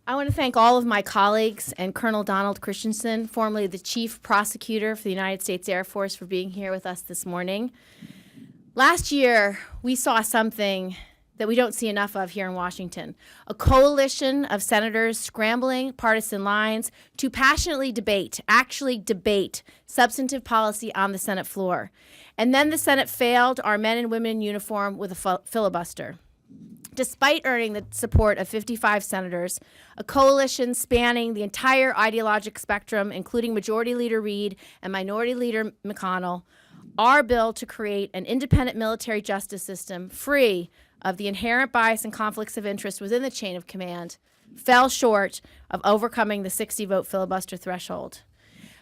I want to thank all of my colleagues and Colonel Donald Christensen, formerly the Chief Prosecutor for the United States Air Force, for being here with us this morning. Last year, we saw something that we don't see enough of here in Washington, a coalition of senators scrambling partisan lines to passionately actually debate substantive policy on the Senate floor. And then the Senate failed our men and women in uniform with a filibuster. Despite earning the support of 55 senators, a coalition spanning the entire ideologic spectrum, including Majority Leader Reid and Minority Leader McConnell, our bill to create an independent military justice system free of the inherent bias and conflicts of interest within the chain of command fell short of overcoming the 60-vote filibuster threshold.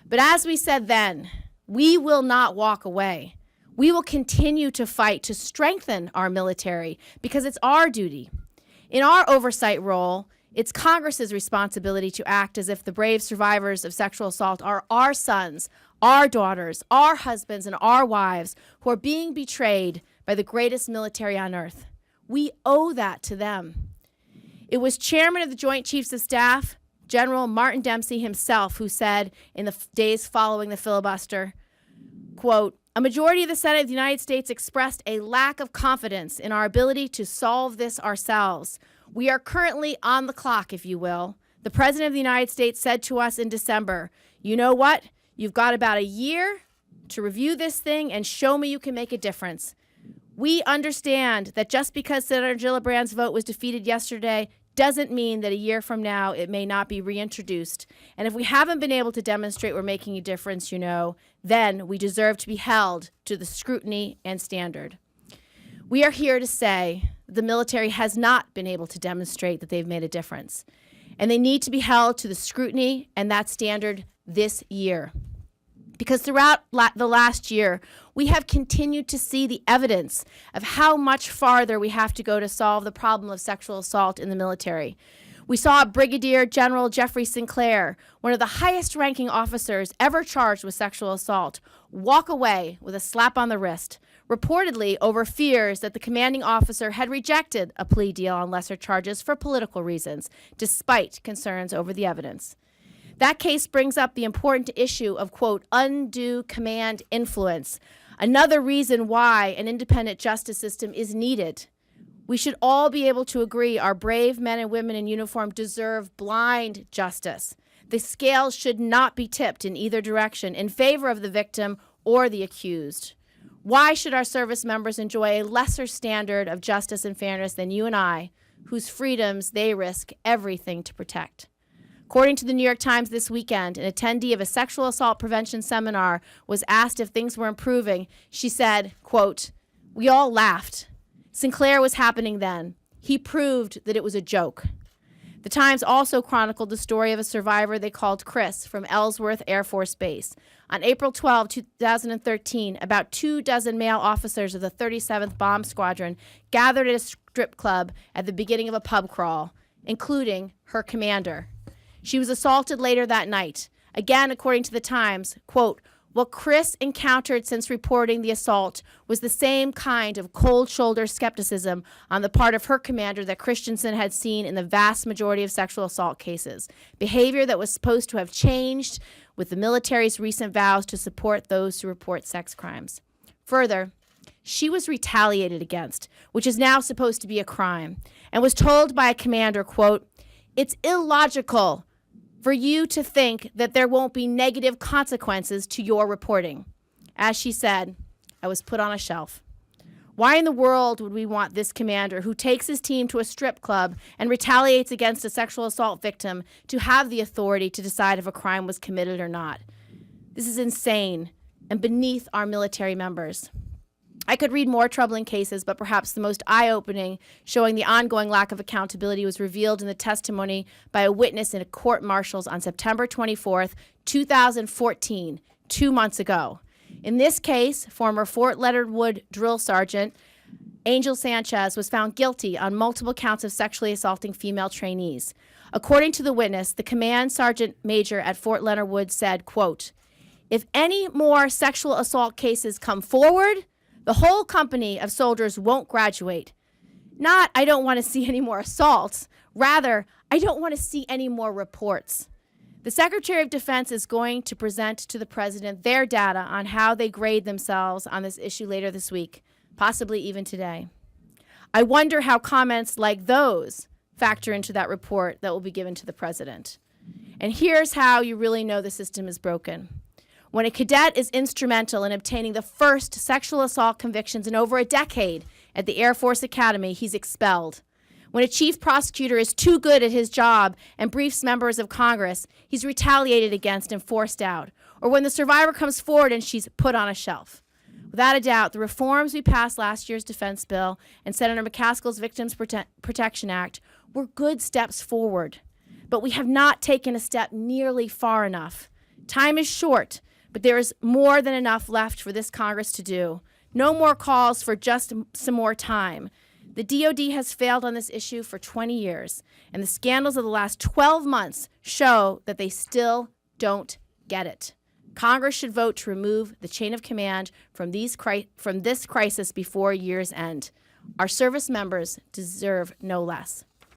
But as we said then, we will not walk away. We will continue to fight to strengthen our military because it's our duty. In our oversight role, it's Congress's responsibility to act as if the brave survivors of sexual assault are our sons, our daughters, our husbands, and our wives who are being betrayed by the greatest military on earth. We owe that to them. It was Chairman of the Joint Chiefs of Staff, General Martin Dempsey himself, who said in the days following the filibuster, quote, "A majority of the Senate of the United States expressed a lack of confidence in our ability to solve this ourselves. We are currently on the clock, if you will. The President of the United States said to us in December, you know what? You've got about a year to review this thing and show me you can make a difference. We understand that just because Senator Gillibrand's vote was defeated yesterday doesn't mean that a year from now it may not be reintroduced. And if we haven't been able to demonstrate we're making a difference, then we deserve to be held to the scrutiny and standard." We are here to say the military has not been able to demonstrate that they've made a difference. And they need to be held to the scrutiny and that standard this year. Because throughout the last year, we have continued to see the evidence of how much farther we have to go to solve the problem of sexual assault in the military. We saw Brigadier General Jeffrey Sinclair, one of the highest-ranking officers ever charged with sexual assault, walk away with a slap on the wrist, reportedly over fears that the commanding officer had rejected a plea deal on lesser charges for political reasons, despite concerns over the evidence. That case brings up the important issue of, quote, undue command influence, another reason why an independent justice system is needed. We should all be able to agree our brave men and women in uniform deserve blind justice. The scales should not be tipped in either direction in favor of the victim or the accused. Why should our service members enjoy a lesser standard of justice and fairness than you and I, whose freedoms they risk everything to protect? According to the New York Times this weekend, an attendee of a sexual assault prevention seminar was asked if things were improving. She said, quote, "We all laughed. Sinclair was happening then. He proved that it was a joke." The Times also chronicled the story of a survivor they called Chris from Ellsworth Air Force Base. On April 12, 2013, about 24 male officers of the 37th Bomb Squadron gathered at a strip club at the beginning of a pub crawl, including her commander. She was assaulted later that night. Again, according to the Times, quote, "What Chris encountered since reporting the assault was the same kind of cold shoulder skepticism on the part of her commander that Christensen had seen in the vast majority of sexual assault cases, behavior that was supposed to have changed with the military's recent vows to support those who report sex crimes." Further, she was retaliated against, which is now supposed to be a crime, and was told by a commander, quote, "It's illogical for you to think that there won't be negative consequences to your reporting." As she said, "I was put on a shelf." Why in the world would we want this commander who takes his team to a strip club and retaliates against a sexual assault victim to have the authority to decide if a crime was committed or not? This is insane and beneath our military members. I could read more troubling cases, but perhaps the most eye-opening, showing the ongoing lack of accountability, was revealed in the testimony by a witness in a court-martials on September 24th, 2014, 2 months ago. In this case, former Fort Leonard Wood drill sergeant Angel Sanchez was found guilty on multiple counts of sexually assaulting female trainees. According to the witness, the command sergeant major at Fort Leonard Wood said, quote, "If any more sexual assault cases come forward, the whole company of soldiers won't graduate. Not, I don't want to see any more assaults. Rather, I don't want to see any more reports. The Secretary of Defense is going to present to the President their data on how they grade themselves on this issue later this week, possibly even today. I wonder how comments like those factor into that report that will be given to the President. And here's how you really know the system is broken. When a cadet is instrumental in obtaining the first sexual assault convictions in over a decade at the Air Force Academy, he's expelled. When a chief prosecutor is too good at his job and briefs members of Congress, he's retaliated against and forced out. Or when the survivor comes forward and she's put on a shelf. Without a doubt, the reforms we passed last year's defense bill and Senator McCaskill's Victims Protection Act were good steps forward. But we have not taken a step nearly far enough. Time is short, but there is more than enough left for this Congress to do. No more calls for just some more time. The DOD has failed on this issue for 20 years, and the scandals of the last 12 months show that they still don't get it. Congress should vote to remove the chain of command from this crisis before year's end. Our service members deserve no less.